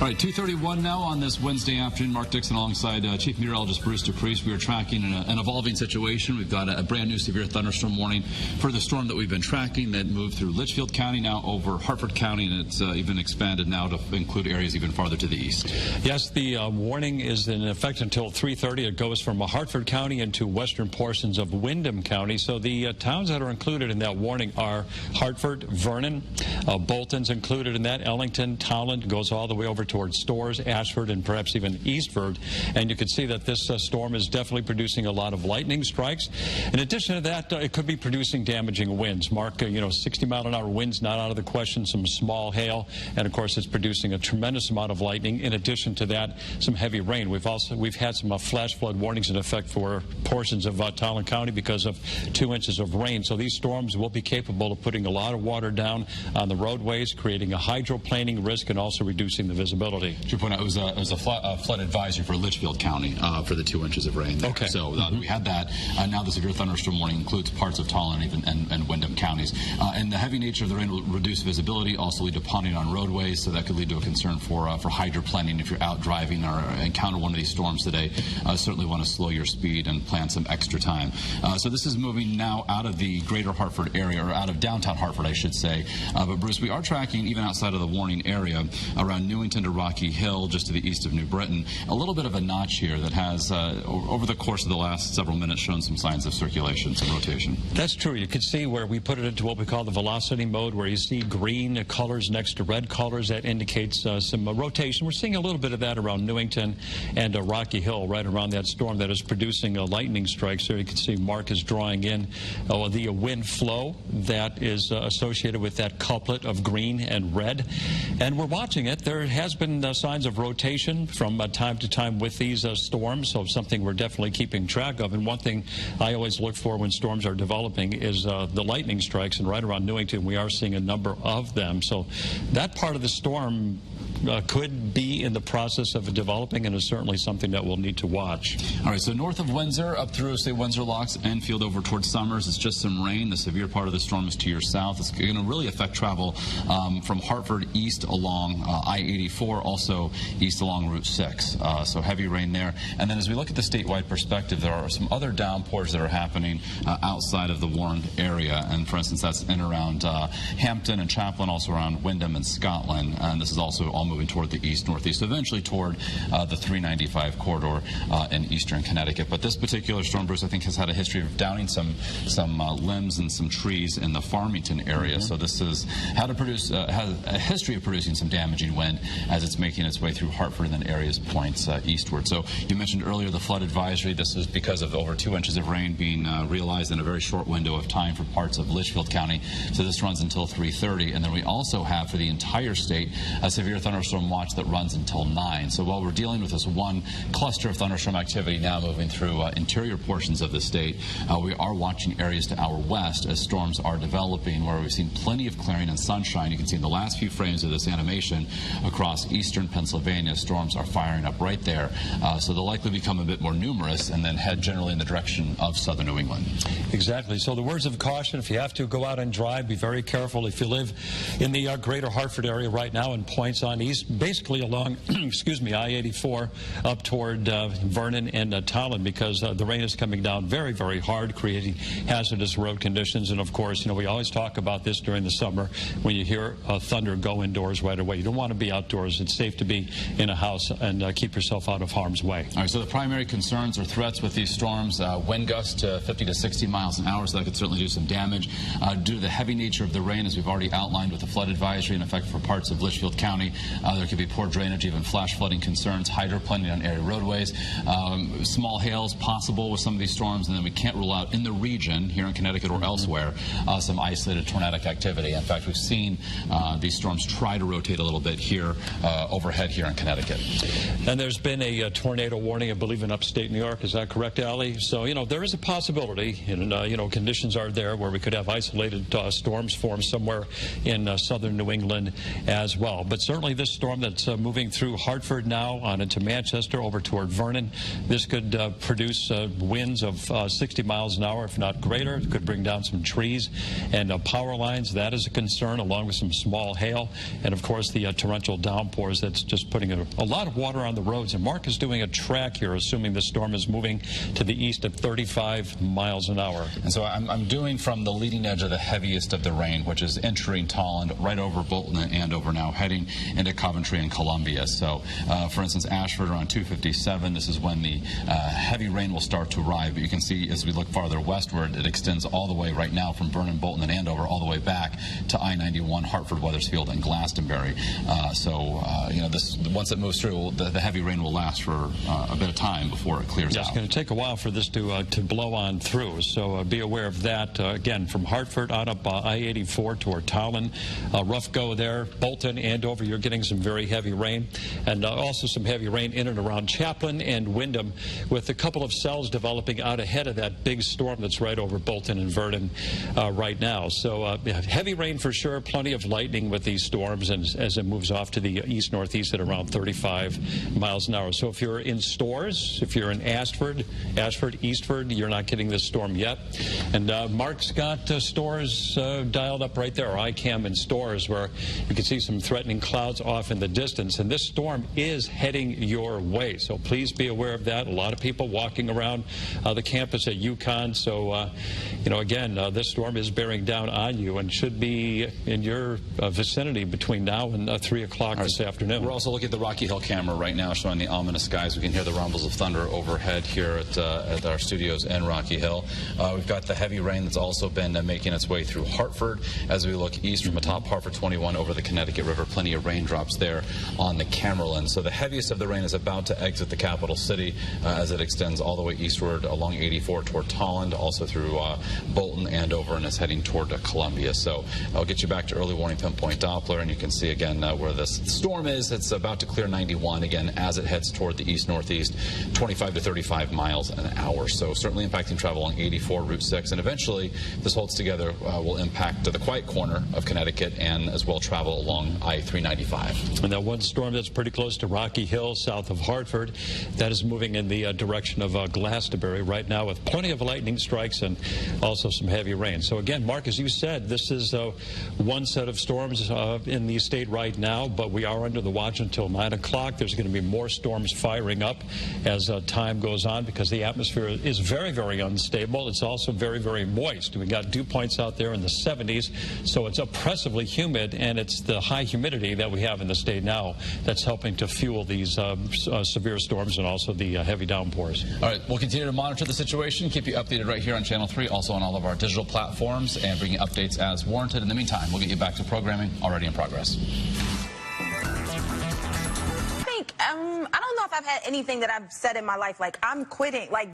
All right, 2:31 now on this Wednesday afternoon. Mark Dixon alongside Chief Meteorologist Bruce DePriest. We are tracking an evolving situation. We've got a brand new severe thunderstorm warning for the storm that we've been tracking that moved through Litchfield County, now over Hartford County, and it's even expanded now to include areas even farther to the east. Yes, the warning is in effect until 3:30. It goes from Hartford County into western portions of Windham County. So the towns that are included in that warning are Hartford, Vernon, Bolton's included in that, Ellington, Towland, goes all the way over towards Storrs, Ashford, and perhaps even Eastford. And you can see that this storm is definitely producing a lot of lightning strikes. In addition to that, it could be producing damaging winds. Mark, 60-mile-an-hour winds not out of the question, some small hail, and of course it's producing a tremendous amount of lightning. In addition to that, some heavy rain. We've had some flash flood warnings in effect for portions of Towland County because of 2 inches of rain. So these storms will be capable of putting a lot of water down on the roadways, creating a hydroplaning risk, and also reducing the visibility. To point out, it was a flood advisory for Litchfield County for the 2 inches of rain there. Okay. So we had that. Now the severe thunderstorm warning includes parts of Towland and Windham counties. And the heavy nature of the rain will reduce visibility, also lead to ponding on roadways, so that could lead to a concern for hydroplaning. If you're out driving or encounter one of these storms today, certainly want to slow your speed and plan some extra time. So this is moving now out of the greater Hartford area, or out of downtown Hartford, I should say. But Bruce, we are tracking, even outside of the warning area, around Newington to Rocky Hill, just to the east of New Britain, a little bit of a notch here that has, over the course of the last several minutes, shown some signs of circulation, some rotation. That's true. You can see where we put it into what we call the velocity mode, where you see green colors next to red colors. That indicates some rotation. We're seeing a little bit of that around Newington and Rocky Hill, right around that storm that is producing lightning strikes. There you can see Mark is drawing in the wind flow that is associated with that couplet of green and red. And we're watching it. There has been signs of rotation from time to time with these storms, so something we're definitely keeping track of. And one thing I always look for when storms are developing is the lightning strikes, and right around Newington we are seeing a number of them. So that part of the storm could be in the process of developing, and is certainly something that we'll need to watch. All right, so north of Windsor, up through, say, Windsor Locks, Enfield, over towards Summers, it's just some rain. The severe part of the storm is to your south. It's going to really affect travel from Hartford east along I-84, also east along Route 6. So heavy rain there. And then as we look at the statewide perspective, there are some other downpours that are happening outside of the warned area. And for instance, that's in around Hampton and Chaplin, also around Windham and Scotland. And this is also all moving toward the east-northeast, eventually toward the 395 corridor in eastern Connecticut. But this particular storm, Bruce, I think has had a history of downing some limbs and some trees in the Farmington area. So this has has a history of producing some damaging wind as it's making its way through Hartford and then areas points eastward. So you mentioned earlier the flood advisory. This is because of over 2 inches of rain being realized in a very short window of time for parts of Litchfield County. So this runs until 3:30, and then we also have for the entire state a severe thunderstorm watch that runs until 9. So while we're dealing with this one cluster of thunderstorm activity now moving through interior portions of the state, we are watching areas to our west as storms are developing, where we've seen plenty of clearing and sunshine. You can see in the last few frames of this animation across eastern Pennsylvania, storms are firing up right there. So they'll likely become a bit more numerous and then head generally in the direction of southern New England. Exactly. So the words of caution: if you have to go out and drive, be very careful. If you live in the greater Hartford area right now and points on east, basically along I-84 up toward Vernon and Towland, because the rain is coming down very, very hard, creating hazardous road conditions. And of course, we always talk about this during the summer when you hear thunder, go indoors right away. You don't want to be outdoors. It's safe to be in a house and keep yourself out of harm's way. All right, so the primary concerns or threats with these storms, wind gusts to 50 to 60 miles an hour, so that could certainly do some damage. Due to the heavy nature of the rain, as we've already outlined with the flood advisory in effect for parts of Litchfield County, there could be poor drainage, even flash flooding concerns, hydroplaning on area roadways, small hails possible with some of these storms, and then we can't rule out in the region, here in Connecticut or elsewhere, some isolated tornadic activity. In fact, we've seen these storms try to rotate a little bit here overhead here in Connecticut. And there's been a tornado warning, I believe, in upstate New York. Is that correct, Allie? So, there is a possibility, and, conditions are there where we could have isolated storms form somewhere in southern New England as well. But certainly this this storm that's moving through Hartford now on into Manchester over toward Vernon. This could produce winds of 60 miles an hour, if not greater. It could bring down some trees and power lines. That is a concern, along with some small hail. And, of course, the torrential downpours that's just putting a lot of water on the roads. And Mark is doing a track here, assuming the storm is moving to the east at 35 miles an hour. And so I'm doing from the leading edge of the heaviest of the rain, which is entering Tolland, right over Bolton and Andover now, heading into Coventry and Columbia. So, for instance, Ashford around 2:57. This is when the heavy rain will start to arrive. But you can see as we look farther westward, it extends all the way right now from Vernon, Bolton, and Andover all the way back to I-91, Hartford, Wethersfield, and Glastonbury. You know, this once it moves through, the heavy rain will last for a bit of time before it clears out. It's going to take a while for this to blow on through, so be aware of that. Again, from Hartford on up I-84 toward Tolland, rough go there. Bolton, Andover, you're getting some very heavy rain, and also some heavy rain in and around Chaplin and Windham, with a couple of cells developing out ahead of that big storm that's right over Bolton and Vernon right now. So heavy rain for sure, plenty of lightning with these storms, and as it moves off to the east-northeast at around 35 miles an hour. So if you're in Stores, if you're in Ashford, Eastford, you're not getting this storm yet. And Mark's got Stores dialed up right there, or ICAM in Stores, where you can see some threatening clouds off in the distance. And this storm is heading your way, so please be aware of that. A lot of people walking around the campus at UConn. So, you know, again, this storm is bearing down on you and should be in your vicinity between now and 3 o'clock this afternoon. We're also looking at the Rocky Hill camera right now, showing the ominous skies. We can hear the rumbles of thunder overhead here at our studios in Rocky Hill. We've got the heavy rain that's also been making its way through Hartford. As we look east from atop Hartford 21 over the Connecticut River, plenty of raindrops there on the Camerland. So the heaviest of the rain is about to exit the capital city as it extends all the way eastward along 84 toward Tolland, also through Bolton, Andover, and is heading toward Columbia. So I'll get you back to early warning pinpoint Doppler, and you can see again where this storm is. It's about to clear 91 again as it heads toward the east-northeast, 25 to 35 miles an hour. So certainly impacting travel along 84, Route 6, and eventually if this holds together will impact the quiet corner of Connecticut and as well travel along I-395. And that one storm that's pretty close to Rocky Hill, south of Hartford, that is moving in the direction of Glastonbury right now, with plenty of lightning strikes and also some heavy rain. So again, Mark, as you said, this is one set of storms in the state right now, but we are under the watch until 9 o'clock. There's going to be more storms firing up as time goes on, because the atmosphere is very, very unstable. It's also very, very moist. We got dew points out there in the 70s, so it's oppressively humid, and it's the high humidity that we have in the state now that's helping to fuel these severe storms and also the heavy downpours. All right, we'll continue to monitor the situation, keep you updated right here on Channel 3, also on all of our digital platforms, and bring you updates as warranted. In the meantime, we'll get you back to programming already in progress. I don't know if I've had anything that I've said in my life like I'm quitting, like